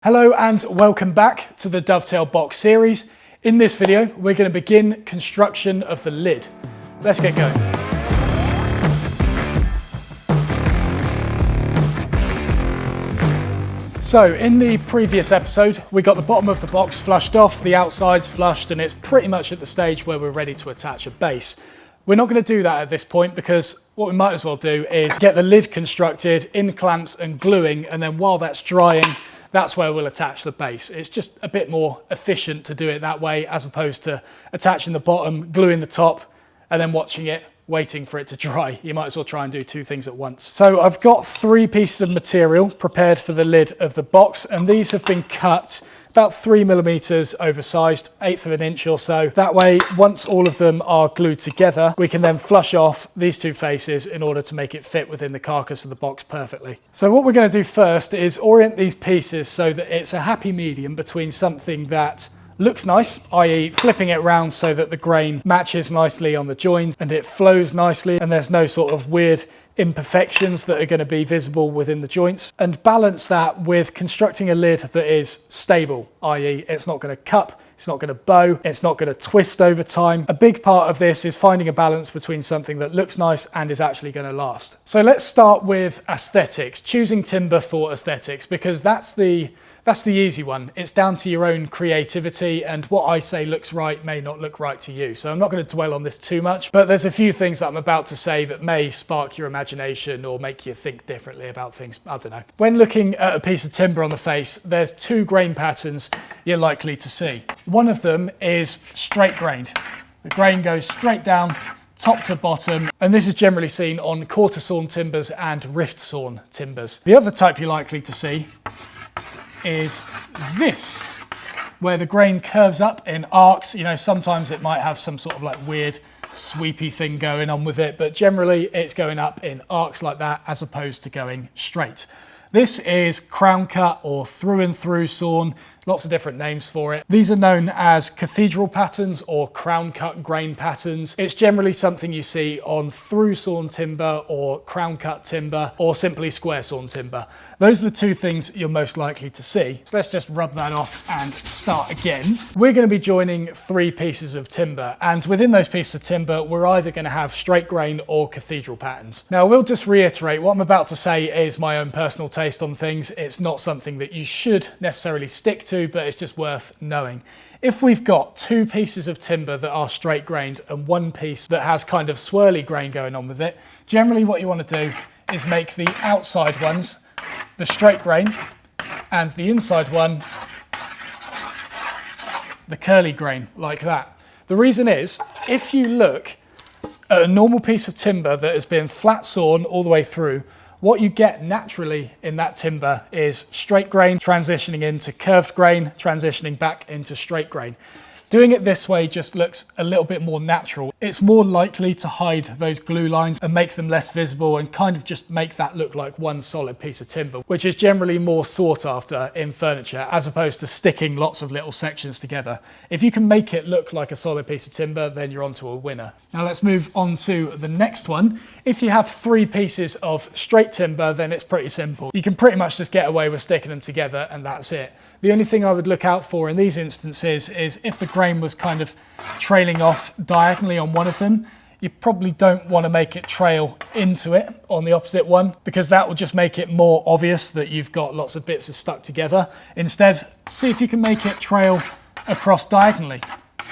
Hello and welcome back to the Dovetail box series. In this video, we're going to begin construction of the lid. Let's get going. So in the previous episode, we got the bottom of the box flushed off, the outsides flushed, and it's pretty much at the stage where we're ready to attach a base. We're not going to do that at this point because what we might as well do is get the lid constructed in clamps and gluing, and then while that's drying, that's where we'll attach the base. It's just a bit more efficient to do it that way as opposed to attaching the bottom, gluing the top, and then watching it, waiting for it to dry. You might as well try and do two things at once. So I've got 3 pieces of material prepared for the lid of the box, and these have been cut about 3mm oversized, 1/8 of an inch or so. That way, once all of them are glued together, we can then flush off these 2 faces in order to make it fit within the carcass of the box perfectly. So what we're going to do first is orient these pieces so that it's a happy medium between something that looks nice, i.e. flipping it around so that the grain matches nicely on the joins and it flows nicely and there's no sort of weird imperfections that are going to be visible within the joints, and balance that with constructing a lid that is stable, i.e. it's not going to cup, it's not going to bow, it's not going to twist over time. A big part of this is finding a balance between something that looks nice and is actually going to last. So let's start with aesthetics, choosing timber for aesthetics, because that's the easy one. It's down to your own creativity, and what I say looks right may not look right to you. So I'm not going to dwell on this too much, but there's a few things that I'm about to say that may spark your imagination or make you think differently about things. I don't know. When looking at a piece of timber on the face, there's 2 grain patterns you're likely to see. One of them is straight grained. The grain goes straight down, top to bottom, and this is generally seen on quarter sawn timbers and rift sawn timbers. The other type you're likely to see is this, where the grain curves up in arcs. You know, sometimes it might have some sort of like weird sweepy thing going on with it, but generally it's going up in arcs like that as opposed to going straight. This is crown cut or through and through sawn. Lots of different names for it. These are known as cathedral patterns or crown cut grain patterns. It's generally something you see on through sawn timber or crown cut timber or simply square sawn timber. Those are the 2 things you're most likely to see. So let's just rub that off and start again. We're going to be joining 3 pieces of timber, and within those pieces of timber, we're either going to have straight grain or cathedral patterns. Now, we'll just reiterate what I'm about to say is my own personal taste on things. It's not something that you should necessarily stick to, but it's just worth knowing. If we've got 2 pieces of timber that are straight grained and 1 piece that has kind of swirly grain going on with it, generally what you want to do is make the outside ones the straight grain and the inside one the curly grain, like that. The reason is, if you look at a normal piece of timber that has been flat sawn all the way through, what you get naturally in that timber is straight grain transitioning into curved grain, transitioning back into straight grain. Doing it this way just looks a little bit more natural. It's more likely to hide those glue lines and make them less visible and kind of just make that look like one solid piece of timber, which is generally more sought after in furniture as opposed to sticking lots of little sections together. If you can make it look like a solid piece of timber, then you're onto a winner. Now let's move on to the next one. If you have 3 pieces of straight timber, then it's pretty simple. You can pretty much just get away with sticking them together and that's it. The only thing I would look out for in these instances is if the grain was kind of trailing off diagonally on one of them, you probably don't want to make it trail into it on the opposite one, because that will just make it more obvious that you've got lots of bits stuck together. Instead, see if you can make it trail across diagonally,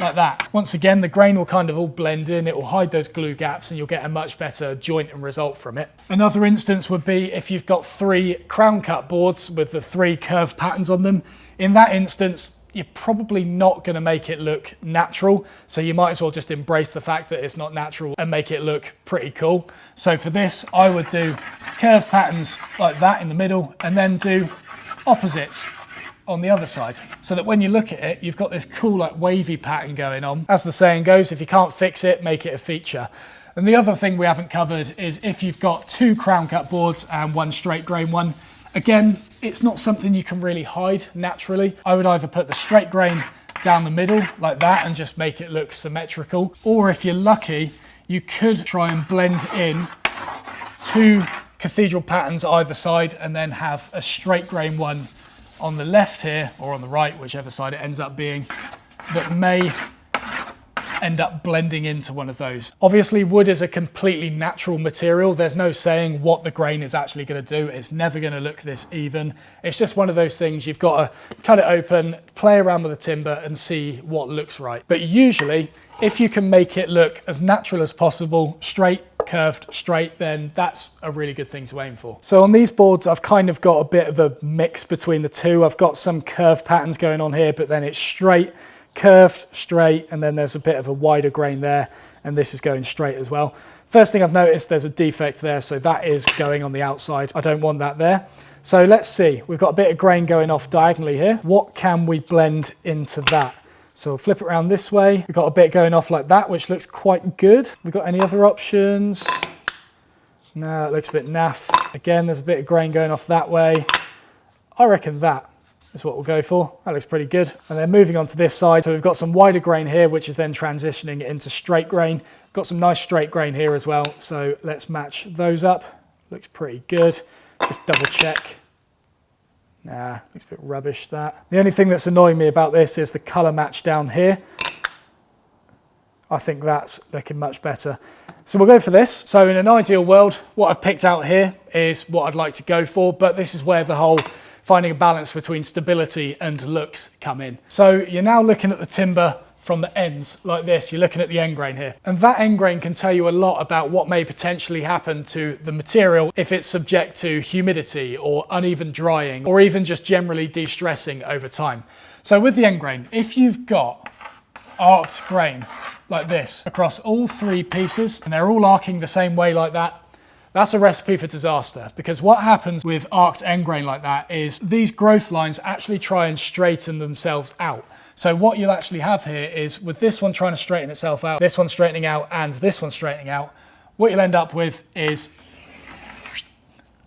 like that. Once again, the grain will kind of all blend in, it will hide those glue gaps, and you'll get a much better joint and result from it. Another instance would be if you've got 3 crown cut boards with the 3 curved patterns on them. In that instance, you're probably not going to make it look natural, so you might as well just embrace the fact that it's not natural and make it look pretty cool. So for this, I would do curved patterns like that in the middle and then do opposites on the other side, so that when you look at it, you've got this cool like wavy pattern going on. As the saying goes, if you can't fix it, make it a feature. And the other thing we haven't covered is if you've got 2 crown cut boards and 1 straight grain one, again, it's not something you can really hide naturally. I would either put the straight grain down the middle like that and just make it look symmetrical, or if you're lucky, you could try and blend in 2 cathedral patterns either side and then have a straight grain one on the left here, or on the right, whichever side it ends up being, that may end up blending into one of those. Obviously, wood is a completely natural material. There's no saying what the grain is actually going to do. It's never going to look this even. It's just one of those things you've got to cut it open, play around with the timber and see what looks right. But usually, if you can make it look as natural as possible, straight, curved, straight, then that's a really good thing to aim for. So on these boards, I've kind of got a bit of a mix between the two. I've got some curved patterns going on here, but then it's straight, curved, straight, and then there's a bit of a wider grain there, and this is going straight as well. First thing I've noticed, there's a defect there, so that is going on the outside. I don't want that there. So let's see, we've got a bit of grain going off diagonally here. What can we blend into that? So we'll flip it around this way. We've got a bit going off like that, which looks quite good. We've got any other options? No, it looks a bit naff. Again, there's a bit of grain going off that way. I reckon that is what we'll go for. That looks pretty good. And then moving on to this side, so we've got some wider grain here, which is then transitioning into straight grain. Got some nice straight grain here as well, so let's match those up. Looks pretty good. Just double check. Nah, looks a bit rubbish, that. The only thing that's annoying me about this is the colour match down here. I think that's looking much better. So we'll go for this. So in an ideal world, what I've picked out here is what I'd like to go for, but this is where the whole finding a balance between stability and looks come in. So you're now looking at the timber from the ends like this. You're looking at the end grain here. And that end grain can tell you a lot about what may potentially happen to the material if it's subject to humidity or uneven drying, or even just generally de-stressing over time. So with the end grain, if you've got arced grain like this across all three pieces, and they're all arcing the same way like that, that's a recipe for disaster, because what happens with arced end grain like that is these growth lines actually try and straighten themselves out. So what you'll actually have here is, with this one trying to straighten itself out, this one straightening out, and this one straightening out, what you'll end up with is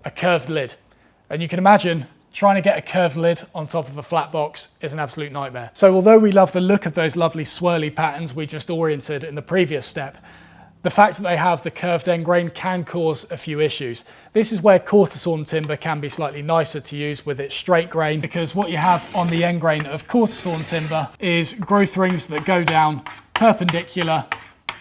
a curved lid. And you can imagine trying to get a curved lid on top of a flat box is an absolute nightmare. So although we love the look of those lovely swirly patterns we just oriented in the previous step, the fact that they have the curved end grain can cause a few issues. This is where quarter sawn timber can be slightly nicer to use with its straight grain, because what you have on the end grain of quarter sawn timber is growth rings that go down perpendicular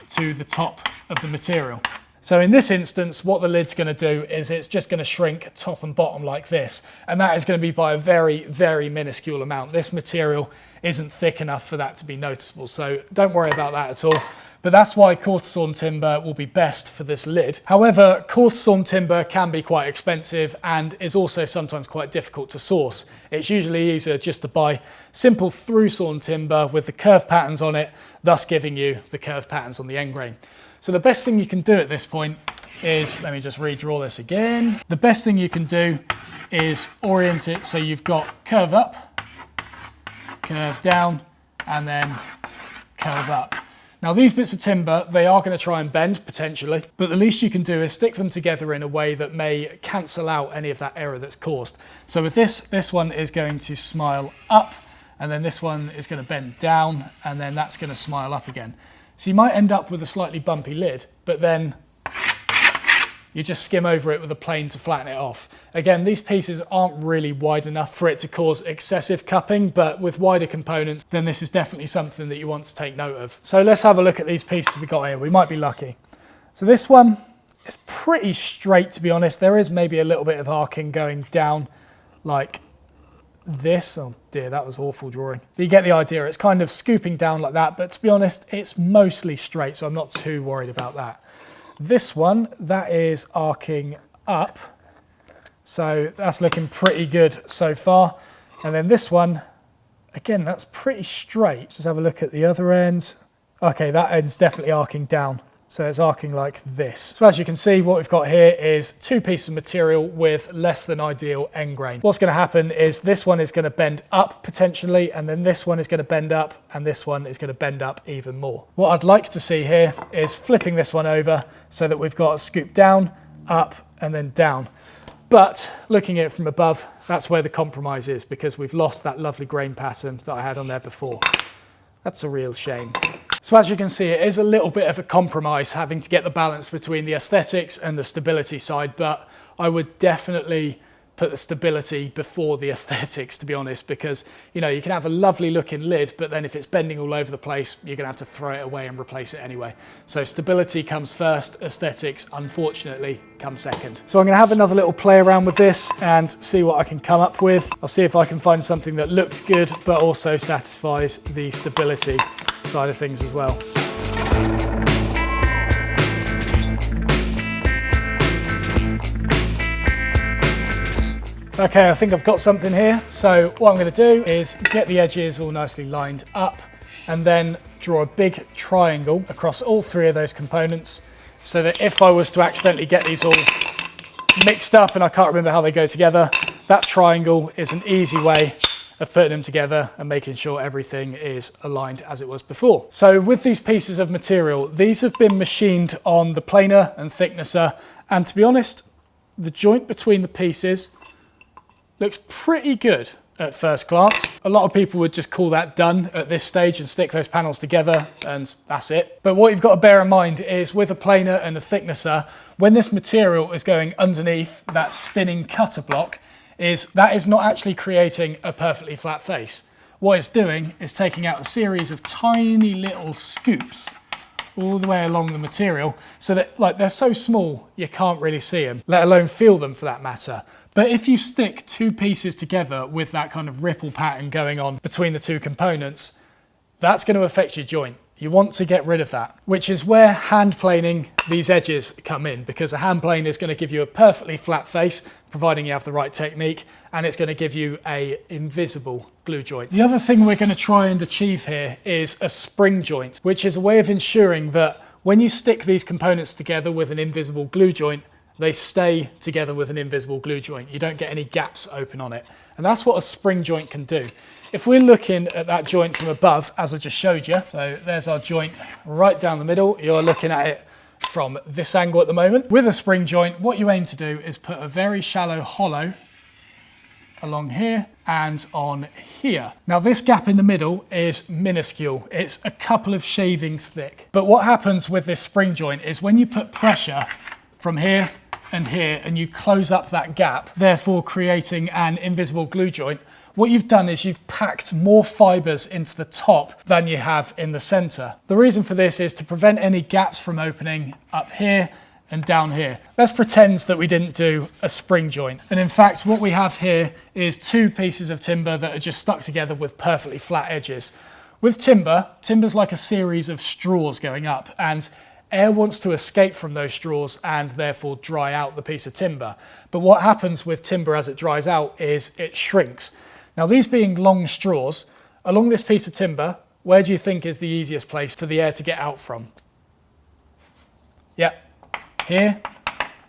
to the top of the material. So in this instance, what the lid's going to do is it's just going to shrink top and bottom like this. And that is going to be by a very, very minuscule amount. This material isn't thick enough for that to be noticeable. So don't worry about that at all. But that's why quarter sawn timber will be best for this lid. However, quarter sawn timber can be quite expensive and is also sometimes quite difficult to source. It's usually easier just to buy simple through sawn timber with the curved patterns on it, thus giving you the curved patterns on the end grain. So the best thing you can do at this point is, let me just redraw this again. The best thing you can do is orient it so you've got curve up, curve down, and then curve up. Now these bits of timber, they are going to try and bend potentially, but the least you can do is stick them together in a way that may cancel out any of that error that's caused. So with this one is going to smile up, and then this one is going to bend down, and then that's going to smile up again. So you might end up with a slightly bumpy lid, but then you just skim over it with a plane to flatten it off. Again, these pieces aren't really wide enough for it to cause excessive cupping, but with wider components, then this is definitely something that you want to take note of. So let's have a look at these pieces we got here. We might be lucky. So this one is pretty straight, to be honest. There is maybe a little bit of arcing going down like this. Oh dear, that was awful drawing. But you get the idea. It's kind of scooping down like that, but to be honest, it's mostly straight, so I'm not too worried about that. This one, that is arcing up. So that's looking pretty good so far. And then this one, again, that's pretty straight. Let's just have a look at the other ends. Okay, that end's definitely arcing down. So it's arcing like this. So as you can see, what we've got here is two pieces of material with less than ideal end grain. What's going to happen is this one is going to bend up potentially, and then this one is going to bend up, and this one is going to bend up even more. What I'd like to see here is flipping this one over so that we've got a scoop down, up, and then down. But looking at it from above, that's where the compromise is, because we've lost that lovely grain pattern that I had on there before. That's a real shame. So as you can see, it is a little bit of a compromise having to get the balance between the aesthetics and the stability side, but I would definitely put the stability before the aesthetics, to be honest, because you know, you can have a lovely looking lid, but then if it's bending all over the place, you're gonna have to throw it away and replace it anyway. So stability comes first, aesthetics, unfortunately, come second. So I'm gonna have another little play around with this and see what I can come up with. I'll see if I can find something that looks good, but also satisfies the stability side of things as well. Okay, I think I've got something here. So what I'm going to do is get the edges all nicely lined up and then draw a big triangle across all three of those components so that if I was to accidentally get these all mixed up and I can't remember how they go together, that triangle is an easy way of putting them together and making sure everything is aligned as it was before. So with these pieces of material, these have been machined on the planer and thicknesser, and to be honest, the joint between the pieces looks pretty good at first glance. A lot of people would just call that done at this stage and stick those panels together and that's it. But what you've got to bear in mind is with a planer and a thicknesser, when this material is going underneath that spinning cutter block, that is not actually creating a perfectly flat face. What it's doing is taking out a series of tiny little scoops all the way along the material so that they're so small you can't really see them, let alone feel them for that matter. But if you stick two pieces together with that kind of ripple pattern going on between the two components, that's going to affect your joint. You want to get rid of that, which is where hand planing these edges come in, because a hand plane is going to give you a perfectly flat face, providing you have the right technique, and it's going to give you an invisible glue joint. The other thing we're going to try and achieve here is a spring joint, which is a way of ensuring that when you stick these components together with an invisible glue joint, they stay together with an invisible glue joint. You don't get any gaps open on it. And that's what a spring joint can do. If we're looking at that joint from above, as I just showed you, so there's our joint right down the middle. You're looking at it from this angle at the moment. With a spring joint, what you aim to do is put a very shallow hollow along here and on here. Now this gap in the middle is minuscule. It's a couple of shavings thick. But what happens with this spring joint is when you put pressure from here and here and you close up that gap, therefore creating an invisible glue joint, what you've done is you've packed more fibers into the top than you have in the center. The reason for this is to prevent any gaps from opening up here and down here. Let's pretend that we didn't do a spring joint. And in fact, what we have here is two pieces of timber that are just stuck together with perfectly flat edges. With timber's like a series of straws going up, and air wants to escape from those straws and therefore dry out the piece of timber. But what happens with timber as it dries out is it shrinks. Now these being long straws, along this piece of timber, where do you think is the easiest place for the air to get out from? Yep, here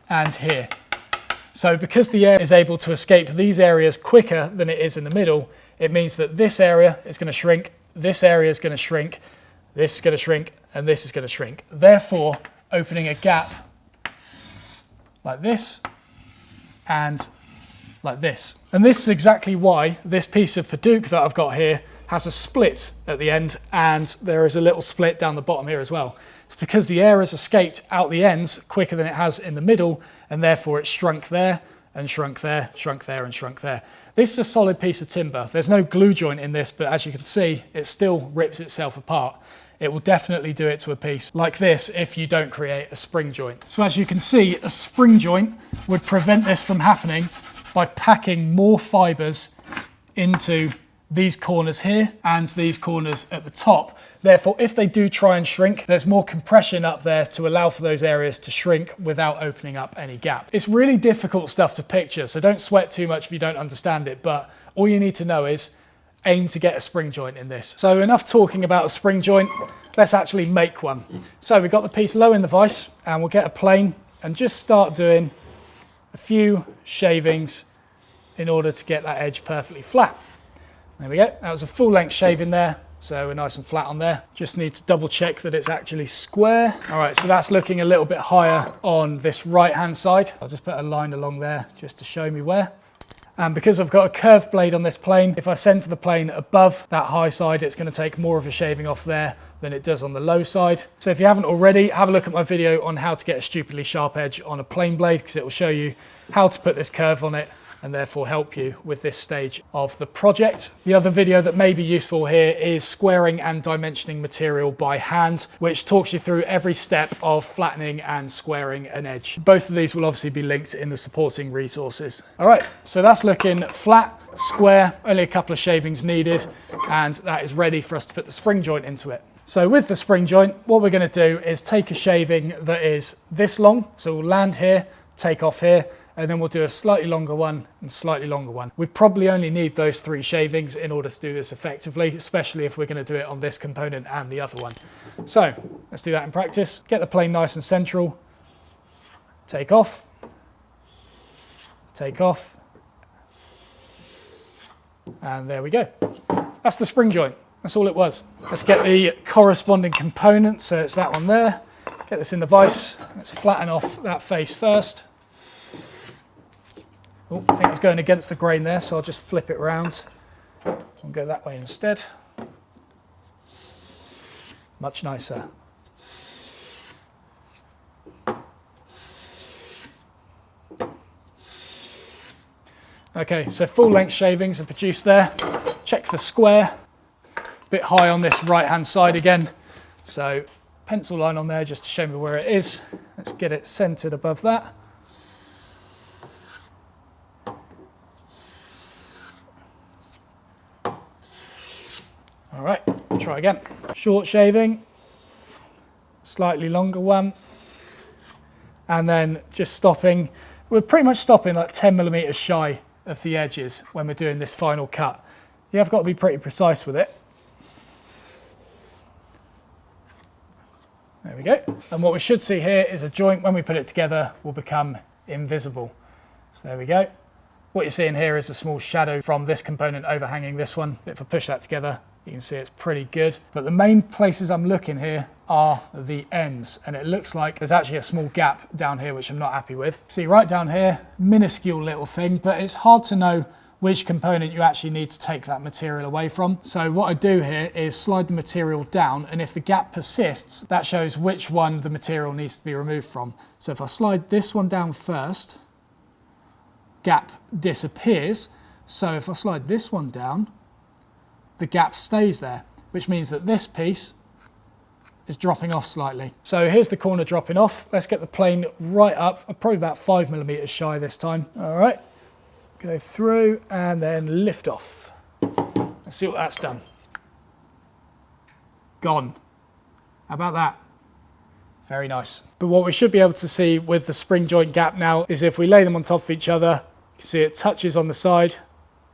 and here. So because the air is able to escape these areas quicker than it is in the middle, it means that this area is going to shrink, this area is going to shrink, this is going to shrink, and this is going to shrink. Therefore, opening a gap like this and like this. And this is exactly why this piece of Paduke that I've got here has a split at the end, and there is a little split down the bottom here as well. It's because the air has escaped out the ends quicker than it has in the middle, and therefore it's shrunk there and shrunk there, shrunk there and shrunk there. This is a solid piece of timber. There's no glue joint in this, but as you can see, it still rips itself apart. It will definitely do it to a piece like this if you don't create a spring joint. So as you can see, a spring joint would prevent this from happening by packing more fibers into these corners here and these corners at the top. Therefore, if they do try and shrink, there's more compression up there to allow for those areas to shrink without opening up any gap. It's really difficult stuff to picture, so don't sweat too much if you don't understand it, but all you need to know is aim to get a spring joint in this. So enough talking about a spring joint, let's actually make one. So we've got the piece low in the vise, and we'll get a plane and just start doing a few shavings in order to get that edge perfectly flat. There we go, that was a full length shaving there, so we're nice and flat on there. Just need to double check that it's actually square. All right, so that's looking a little bit higher on this right hand side. I'll just put a line along there just to show me where. And because I've got a curved blade on this plane, if I center the plane above that high side, it's going to take more of a shaving off there than it does on the low side. So if you haven't already, have a look at my video on how to get a stupidly sharp edge on a plane blade, because it will show you how to put this curve on it and therefore help you with this stage of the project. The other video that may be useful here is squaring and dimensioning material by hand, which talks you through every step of flattening and squaring an edge. Both of these will obviously be linked in the supporting resources. All right, so that's looking flat, square, only a couple of shavings needed, and that is ready for us to put the spring joint into it. So with the spring joint, what we're going to do is take a shaving that is this long, so we'll land here, take off here, and then we'll do a slightly longer one and slightly longer one. We probably only need those 3 shavings in order to do this effectively, especially if we're going to do it on this component and the other one. So let's do that in practice. Get the plane nice and central, take off, and there we go. That's the spring joint. That's all it was. Let's get the corresponding components. So it's that one there. Get this in the vise. Let's flatten off that face first. Oh, I think it's going against the grain there, so I'll just flip it around and go that way instead. Much nicer. Okay, so full length shavings are produced there. Check for square. A bit high on this right hand side again. So pencil line on there just to show me where it is. Let's get it centered above that. All right, try again. Short shaving, slightly longer one, and then just stopping. We're pretty much stopping like 10 millimeters shy of the edges when we're doing this final cut. You have got to be pretty precise with it. There we go. And what we should see here is a joint, when we put it together, will become invisible. So there we go. What you're seeing here is a small shadow from this component overhanging this one. If I push that together, you can see it's pretty good. But the main places I'm looking here are the ends. And it looks like there's actually a small gap down here, which I'm not happy with. See, right down here, minuscule little thing, but it's hard to know which component you actually need to take that material away from. So what I do here is slide the material down, and if the gap persists, that shows which one the material needs to be removed from. So if I slide this one down first, gap disappears. So if I slide this one down, the gap stays there, which means that this piece is dropping off slightly. So here's the corner dropping off. Let's get the plane right up, probably about 5 millimeters shy this time. All right, go through and then lift off. Let's see what that's done. Gone. How about that? Very nice. But what we should be able to see with the spring joint gap now is if we lay them on top of each other, you can see it touches on the side,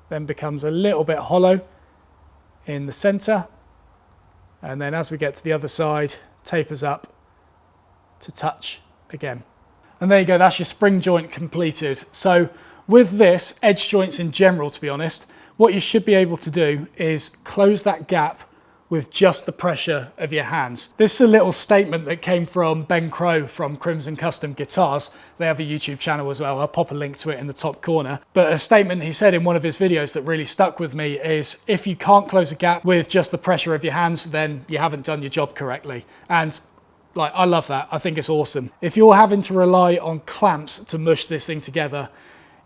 then becomes a little bit hollow in the center, and then as we get to the other side, tapers up to touch again. And there you go, that's your spring joint completed. So with this, edge joints in general, to be honest, what you should be able to do is close that gap with just the pressure of your hands. This is a little statement that came from Ben Crow from Crimson Custom Guitars. They have a YouTube channel as well. I'll pop a link to it in the top corner. But a statement he said in one of his videos that really stuck with me is, if you can't close a gap with just the pressure of your hands, then you haven't done your job correctly. And like, I love that. I think it's awesome. If you're having to rely on clamps to mush this thing together,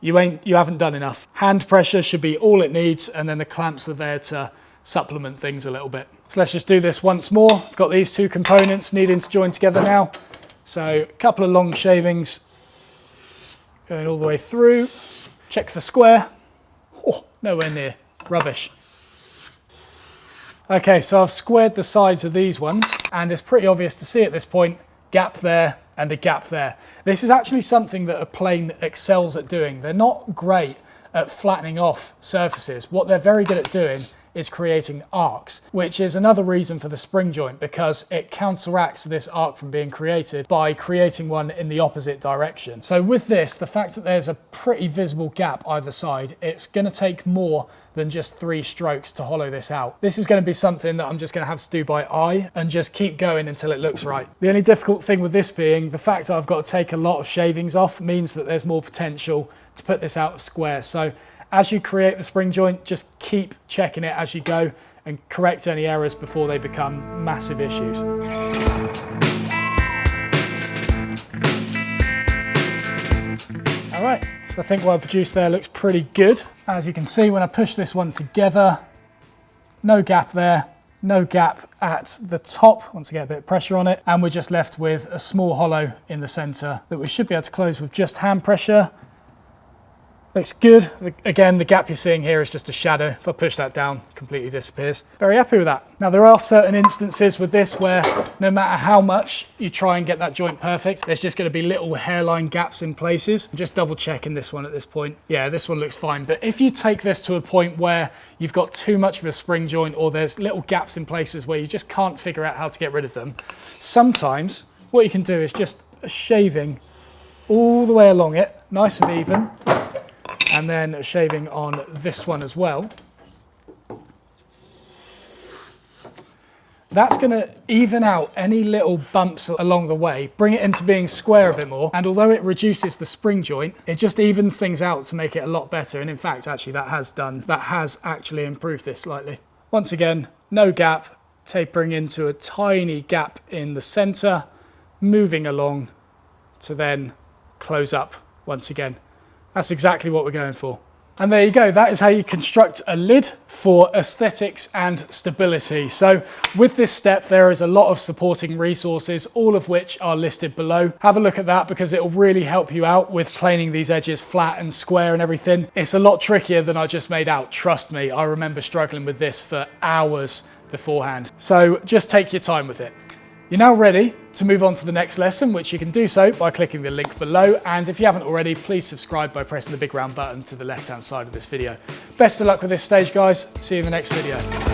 you haven't done enough. Hand pressure should be all it needs, and then the clamps are there to supplement things a little bit. So let's just do this once more. I've got these two components needing to join together now. So a couple of long shavings going all the way through. Check for square. Oh, nowhere near. Rubbish. Okay, so I've squared the sides of these ones, and it's pretty obvious to see at this point, gap there and a gap there. This is actually something that a plane excels at doing. They're not great at flattening off surfaces. What they're very good at doing is creating arcs, which is another reason for the spring joint, because it counteracts this arc from being created by creating one in the opposite direction. So with this, the fact that there's a pretty visible gap either side, it's going to take more than just 3 strokes to hollow this out. This is going to be something that I'm just going to have to do by eye and just keep going until it looks right. The only difficult thing with this being the fact that I've got to take a lot of shavings off means that there's more potential to put this out of square. So as you create the spring joint, just keep checking it as you go and correct any errors before they become massive issues. All right, So I think what I produced there looks pretty good. As you can see, when I push this one together, no gap there, no gap at the top once I get a bit of pressure on it, and we're just left with a small hollow in the center that we should be able to close with just hand pressure. Looks good. Again, the gap you're seeing here is just a shadow. If I push that down, it completely disappears. Very happy with that. Now, there are certain instances with this where no matter how much you try and get that joint perfect, there's just going to be little hairline gaps in places. Just double checking this one at this point. Yeah, this one looks fine. But if you take this to a point where you've got too much of a spring joint, or there's little gaps in places where you just can't figure out how to get rid of them, sometimes what you can do is just a shaving all the way along it, nice and even. And then shaving on this one as well. That's going to even out any little bumps along the way, bring it into being square a bit more. And although it reduces the spring joint, it just evens things out to make it a lot better. And in fact, actually that has actually improved this slightly. Once again, no gap, tapering into a tiny gap in the center, moving along to then close up once again. That's exactly what we're going for. And there you go, that is how you construct a lid for aesthetics and stability. So with this step, there is a lot of supporting resources, all of which are listed below. Have a look at that because it will really help you out with planing these edges flat and square and everything. It's a lot trickier than I just made out, trust me. I remember struggling with this for hours beforehand. So just take your time with it. You're now ready to move on to the next lesson, which you can do so by clicking the link below. And if you haven't already, please subscribe by pressing the big round button to the left-hand side of this video. Best of luck with this stage, guys. See you in the next video.